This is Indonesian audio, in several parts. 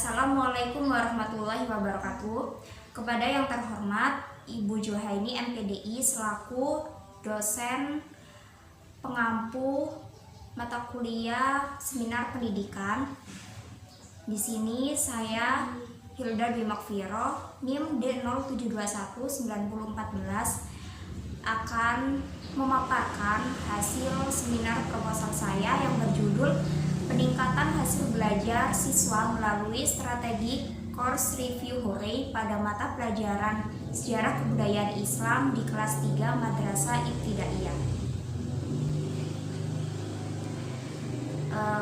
Assalamualaikum warahmatullahi wabarakatuh. Kepada yang terhormat Ibu Juhaini MPDI selaku dosen pengampu mata kuliah seminar pendidikan. Di sini saya Hilda Dwi Makfiro, NIM D07219014 akan memaparkan hasil seminar proposal saya yang berjudul Peningkatan Hasil Belajar Siswa Melalui Strategi Course Review Hore pada mata pelajaran Sejarah Kebudayaan Islam di kelas 3 Madrasah Ibtidaiyah.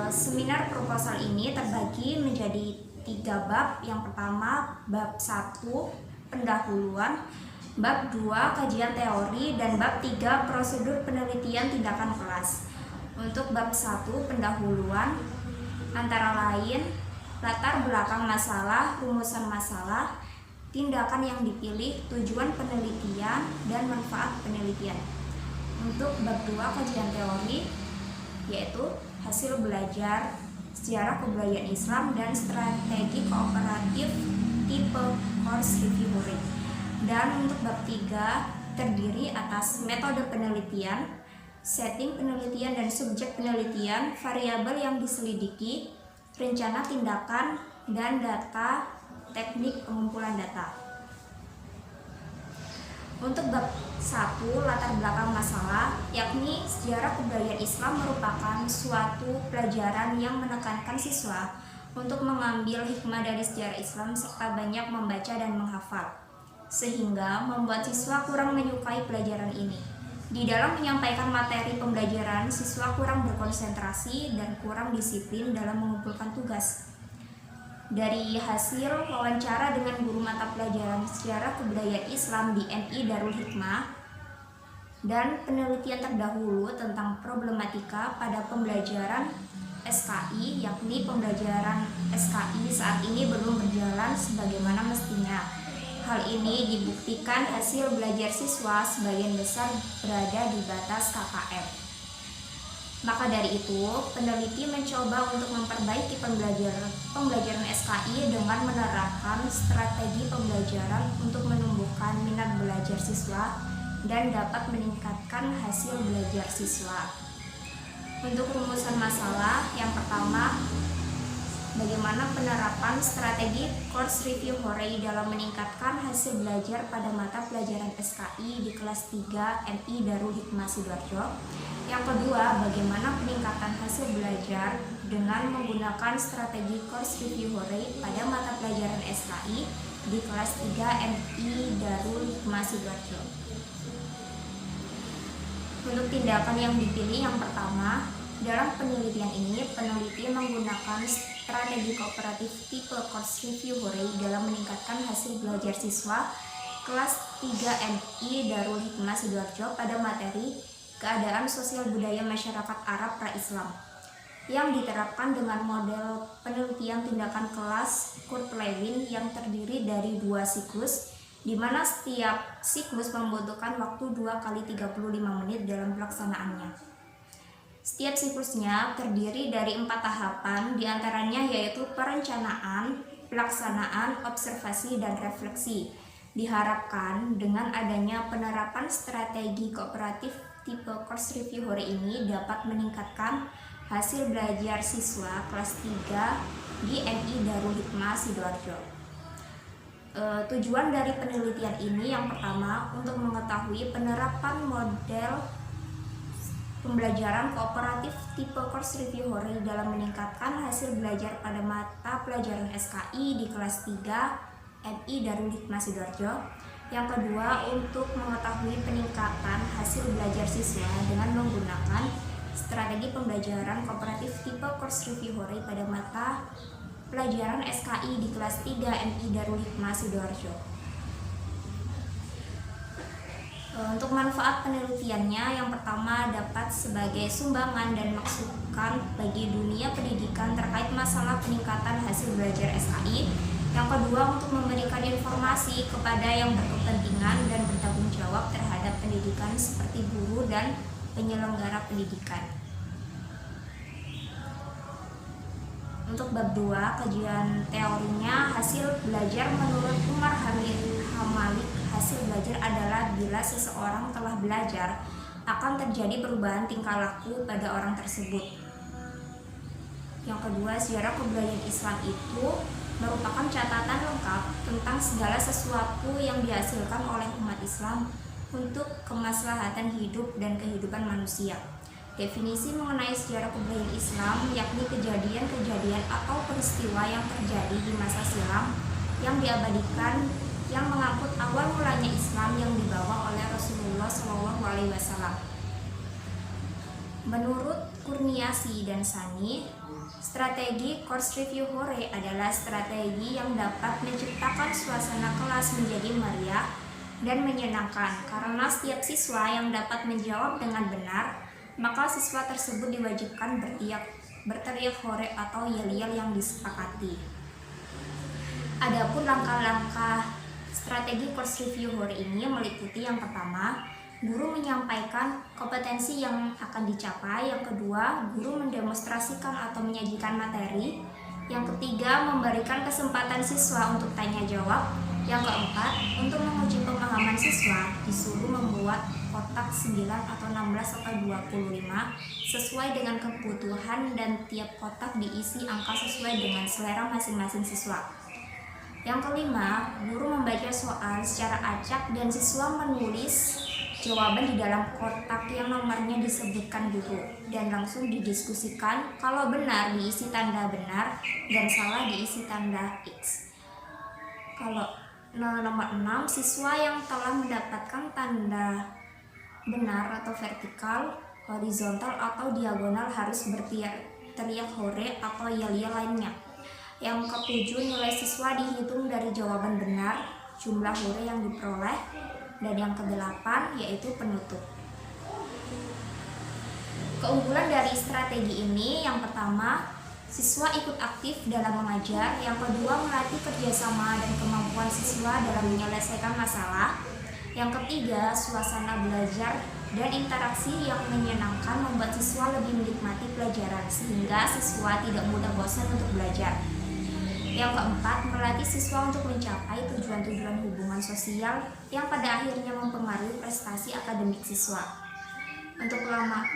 Seminar proposal ini terbagi menjadi 3 bab. Yang pertama, bab 1 pendahuluan, bab 2 kajian teori, dan bab 3 prosedur penelitian tindakan kelas. Untuk bab 1 pendahuluan antara lain latar belakang masalah, rumusan masalah, tindakan yang dipilih, tujuan penelitian, dan manfaat penelitian. Untuk bab 2 kajian teori yaitu hasil belajar sejarah kebudayaan Islam dan strategi kooperatif tipe course review hore. Dan untuk bab 3 terdiri atas metode penelitian, setting penelitian dan subjek penelitian, variabel yang diselidiki, rencana tindakan, dan data teknik pengumpulan data. Untuk bab 1 latar belakang masalah, yakni sejarah kebudayaan Islam merupakan suatu pelajaran yang menekankan siswa untuk mengambil hikmah dari sejarah Islam serta banyak membaca dan menghafal, sehingga membuat siswa kurang menyukai pelajaran ini. Di dalam menyampaikan materi pembelajaran, siswa kurang berkonsentrasi dan kurang disiplin dalam mengumpulkan tugas. Dari hasil wawancara dengan guru mata pelajaran Sejarah Kebudayaan Islam di NI Darul Hikmah dan penelitian terdahulu tentang problematika pada pembelajaran SKI, yakni pembelajaran SKI saat ini belum berjalan sebagaimana mestinya. Hal ini dibuktikan hasil belajar siswa sebagian besar berada di batas KKM. Maka dari itu, peneliti mencoba untuk memperbaiki pembelajaran SKI dengan menerapkan strategi pembelajaran untuk menumbuhkan minat belajar siswa dan dapat meningkatkan hasil belajar siswa. Untuk rumusan masalah, yang pertama, bagaimana penerapan strategi course review hore dalam meningkatkan hasil belajar pada mata pelajaran SKI di kelas 3 NI Darul Hikmah Sidoarjo. Yang kedua, bagaimana peningkatan hasil belajar dengan menggunakan strategi course review hore pada mata pelajaran SKI di kelas 3 NI Darul Hikmah Sidoarjo. Untuk tindakan yang dipilih, yang pertama, dalam penelitian ini, peneliti menggunakan strategi kooperatif tipe course review hore dalam meningkatkan hasil belajar siswa kelas 3 NI Darul Hikmah Sidoarjo pada materi keadaan sosial budaya masyarakat Arab pra-Islam yang diterapkan dengan model penelitian tindakan kelas Kurt Lewin yang terdiri dari 2 siklus, di mana setiap siklus membutuhkan waktu 2 kali 35 menit dalam pelaksanaannya. Setiap siklusnya terdiri dari 4 tahapan, diantaranya yaitu perencanaan, pelaksanaan, observasi, dan refleksi. Diharapkan dengan adanya penerapan strategi kooperatif tipe course review hore ini dapat meningkatkan hasil belajar siswa kelas 3 di NI Darul Hikmah Sidoarjo. Tujuan dari penelitian ini yang pertama untuk mengetahui penerapan model pembelajaran kooperatif tipe course review hore dalam meningkatkan hasil belajar pada mata pelajaran SKI di kelas 3 NI Darul Hikmah Sidoarjo. Yang kedua, untuk mengetahui peningkatan hasil belajar siswa dengan menggunakan strategi pembelajaran kooperatif tipe course review hore pada mata pelajaran SKI di kelas 3 NI Darul Hikmah Sidoarjo. Untuk manfaat penelitiannya, yang pertama dapat sebagai sumbangan dan masukan bagi dunia pendidikan terkait masalah peningkatan hasil belajar SKI. Yang kedua, untuk memberikan informasi kepada yang berkepentingan dan bertanggung jawab terhadap pendidikan seperti guru dan penyelenggara pendidikan. Untuk bab 2, kajian teorinya, hasil belajar menurut Umar Hamalik, hasil belajar adalah bila seseorang telah belajar, akan terjadi perubahan tingkah laku pada orang tersebut. Yang kedua, sejarah kebudayaan Islam itu merupakan catatan lengkap tentang segala sesuatu yang dihasilkan oleh umat Islam untuk kemaslahatan hidup dan kehidupan manusia. Definisi mengenai sejarah kebudayaan Islam yakni kejadian-kejadian atau peristiwa yang terjadi di masa silam yang diabadikan yang mengangkut awal mulanya Islam yang dibawa oleh Rasulullah SAW. Menurut Kurniasi dan Sani, strategi course review hore adalah strategi yang dapat menciptakan suasana kelas menjadi meriah dan menyenangkan karena setiap siswa yang dapat menjawab dengan benar, maka siswa tersebut diwajibkan berteriak hore atau yel-yel yang disepakati. Adapun langkah-langkah strategi course review hore ini meliputi yang pertama, guru menyampaikan kompetensi yang akan dicapai. Yang kedua, guru mendemonstrasikan atau menyajikan materi. Yang ketiga, memberikan kesempatan siswa untuk tanya jawab. Yang keempat, untuk menguji pemahaman siswa, disuruh membuat kotak 9 atau 16 atau 25 sesuai dengan kebutuhan dan tiap kotak diisi angka sesuai dengan selera masing-masing siswa. Yang kelima, guru membaca soal secara acak dan siswa menulis jawaban di dalam kotak yang nomornya disebutkan guru dan langsung didiskusikan. Kalau benar diisi tanda benar dan salah diisi tanda X. Kalau nomor 6, siswa yang telah mendapatkan tanda benar atau vertikal, horizontal atau diagonal harus berteriak hore atau yel-yel lainnya. Yang ketujuh, nilai siswa dihitung dari jawaban benar, jumlah hore yang diperoleh. Dan yang kedelapan yaitu penutup. Keunggulan dari strategi ini, yang pertama, siswa ikut aktif dalam mengajar. Yang kedua, melatih kerjasama dan kemampuan siswa dalam menyelesaikan masalah. Yang ketiga, suasana belajar dan interaksi yang menyenangkan membuat siswa lebih menikmati pelajaran sehingga siswa tidak mudah bosan untuk belajar. Yang keempat, melatih siswa untuk mencapai tujuan-tujuan hubungan sosial yang pada akhirnya mempengaruhi prestasi akademik siswa. Untuk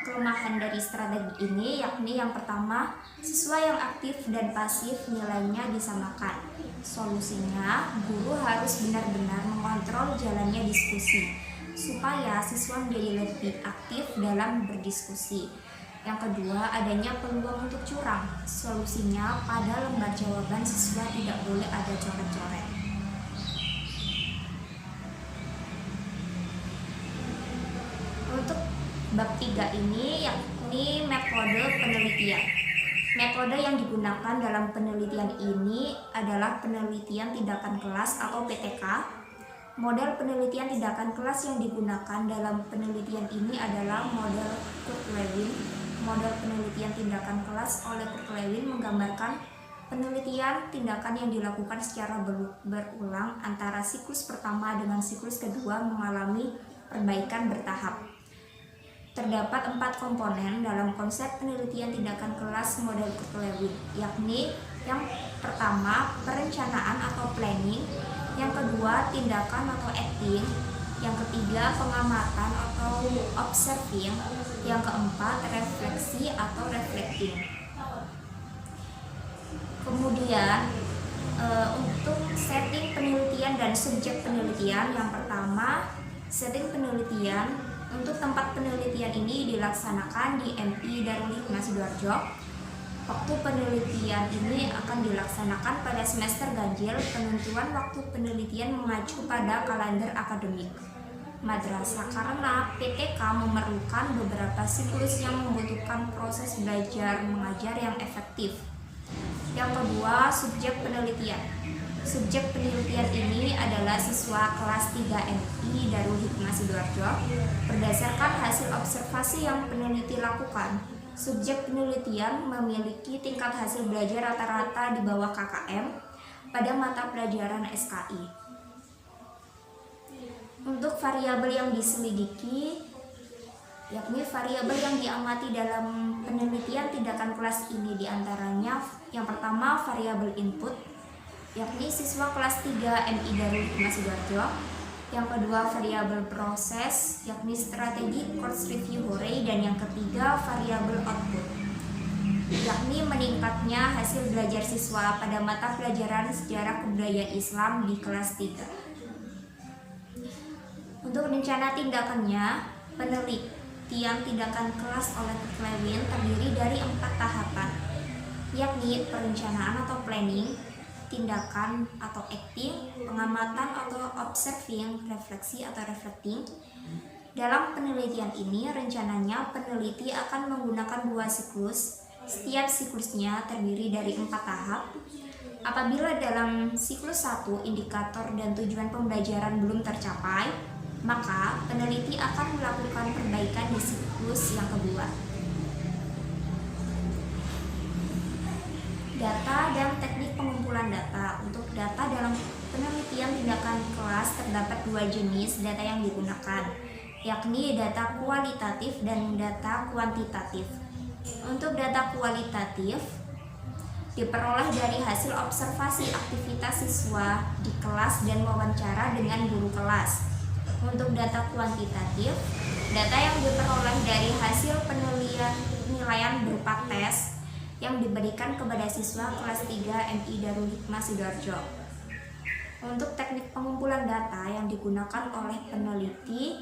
kelemahan dari strategi ini yakni yang pertama, siswa yang aktif dan pasif nilainya disamakan. Solusinya, guru harus benar-benar mengontrol jalannya diskusi supaya siswa menjadi lebih aktif dalam berdiskusi. Yang kedua, adanya peluang untuk curang. Solusinya, pada lembar jawaban siswa tidak boleh ada coret-coret. Untuk bab 3 ini yakni metode penelitian. Metode yang digunakan dalam penelitian ini adalah penelitian tindakan kelas atau PTK. Model penelitian tindakan kelas yang digunakan dalam penelitian ini adalah model Kurt-Lewin. Model penelitian tindakan kelas oleh Kurt-Lewin menggambarkan penelitian tindakan yang dilakukan secara berulang antara siklus pertama dengan siklus kedua mengalami perbaikan bertahap. Terdapat 4 komponen dalam konsep penelitian tindakan kelas model Kurt-Lewin, yakni yang pertama, perencanaan atau planning, yang kedua, tindakan atau acting, yang ketiga, pengamatan atau observing, yang keempat, refleksi atau reflecting. Kemudian untuk setting penelitian dan subjek penelitian, yang pertama, setting penelitian. Untuk tempat penelitian ini dilaksanakan di MI Darul Hikmah Sidoarjo. Waktu penelitian ini akan dilaksanakan pada semester ganjil. Penentuan waktu penelitian mengacu pada kalender akademik madrasah karena PTK memerlukan beberapa siklus yang membutuhkan proses belajar mengajar yang efektif. Yang kedua, subjek penelitian. Subjek penelitian ini adalah siswa kelas 3 MI Darul Hikmah Sidoarjo. Berdasarkan hasil observasi yang peneliti lakukan, subjek penelitian memiliki tingkat hasil belajar rata-rata di bawah KKM pada mata pelajaran SKI. Untuk variabel yang diselidiki, yakni variabel yang diamati dalam penelitian tindakan kelas ini diantaranya yang pertama variabel input, yakni siswa kelas 3 MI Darul Hikmah Sidoarjo. Yang kedua variabel proses, yakni strategi course review Hore. Dan yang ketiga variabel output, yakni meningkatnya hasil belajar siswa pada mata pelajaran sejarah kebudayaan Islam di kelas 3. Untuk rencana tindakannya, penelitian tindakan kelas oleh Lewin terdiri dari 4 tahapan, yakni perencanaan atau planning, tindakan atau acting, pengamatan atau observing, refleksi atau reflecting. Dalam penelitian ini, rencananya peneliti akan menggunakan 2 siklus. Setiap siklusnya terdiri dari 4 tahap. Apabila dalam siklus 1 indikator dan tujuan pembelajaran belum tercapai, maka peneliti akan melakukan perbaikan di siklus yang kedua. Data dan teknik pengumpulan data. Untuk data dalam penelitian tindakan kelas terdapat 2 jenis data yang digunakan, yakni data kualitatif dan data kuantitatif. Untuk data kualitatif diperoleh dari hasil observasi aktivitas siswa di kelas dan wawancara dengan guru kelas. Untuk data kuantitatif, data yang diperoleh dari hasil penilaian berupa tes yang diberikan kepada siswa kelas 3 MI Darul Hikmah Sidoarjo. Untuk teknik pengumpulan data yang digunakan oleh peneliti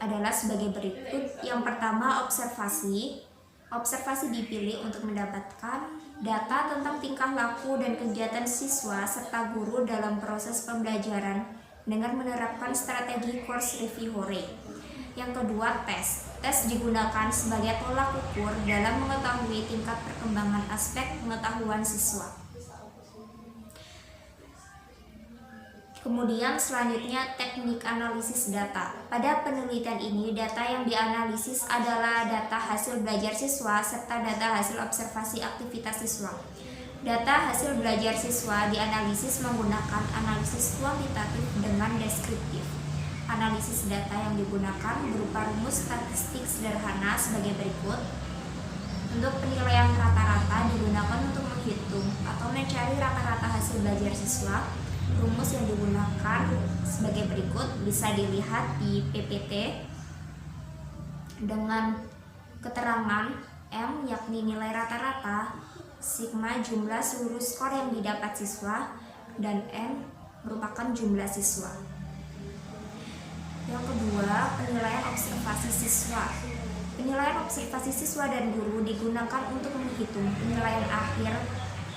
adalah sebagai berikut. Yang pertama, observasi. Observasi dipilih untuk mendapatkan data tentang tingkah laku dan kegiatan siswa serta guru dalam proses pembelajaran dengan menerapkan strategi course review Hore. Yang kedua, tes. Tes digunakan sebagai tolak ukur dalam mengetahui tingkat perkembangan aspek pengetahuan siswa. Kemudian selanjutnya teknik analisis data. Pada penelitian ini, data yang dianalisis adalah data hasil belajar siswa serta data hasil observasi aktivitas siswa. Data hasil belajar siswa dianalisis menggunakan analisis kuantitatif dengan deskriptif. Analisis data yang digunakan berupa rumus statistik sederhana sebagai berikut. Untuk penilaian rata-rata digunakan untuk menghitung atau mencari rata-rata hasil belajar siswa. Rumus yang digunakan sebagai berikut bisa dilihat di PPT dengan keterangan M yakni nilai rata-rata, sigma jumlah seluruh skor yang didapat siswa, dan N merupakan jumlah siswa. Yang kedua, penilaian observasi siswa. Penilaian observasi siswa dan guru digunakan untuk menghitung penilaian akhir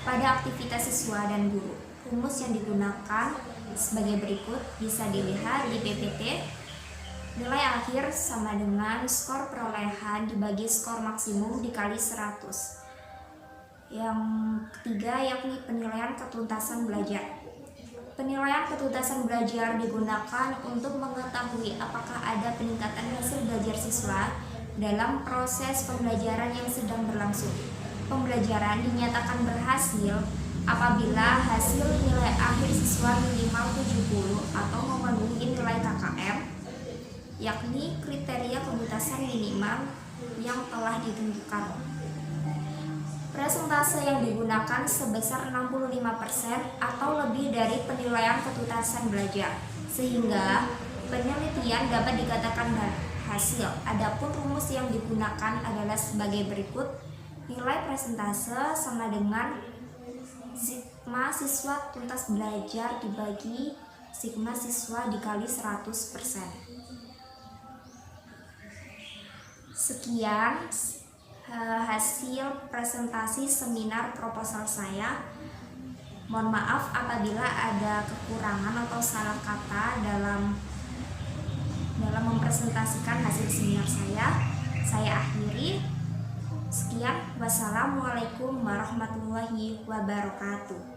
pada aktivitas siswa dan guru. Rumus yang digunakan sebagai berikut bisa dilihat di PPT. Nilai akhir sama dengan skor perolehan dibagi skor maksimum dikali 100. Yang ketiga yakni penilaian ketuntasan belajar. Penilaian ketuntasan belajar digunakan untuk mengetahui apakah ada peningkatan hasil belajar siswa dalam proses pembelajaran yang sedang berlangsung. Pembelajaran dinyatakan berhasil apabila hasil nilai akhir siswa minimal 70 atau memenuhi nilai KKM, yakni kriteria ketuntasan minimal yang telah ditentukan. Persentase yang digunakan sebesar 65% atau lebih dari penilaian ketuntasan belajar, sehingga penelitian dapat dikatakan berhasil. Adapun rumus yang digunakan adalah sebagai berikut. Nilai persentase sama dengan sigma siswa tuntas belajar dibagi sigma siswa dikali 100%. Sekian hasil presentasi seminar proposal saya. Mohon maaf apabila ada kekurangan atau salah kata dalam mempresentasikan hasil seminar saya. Saya akhiri. Sekian, wassalamualaikum warahmatullahi wabarakatuh.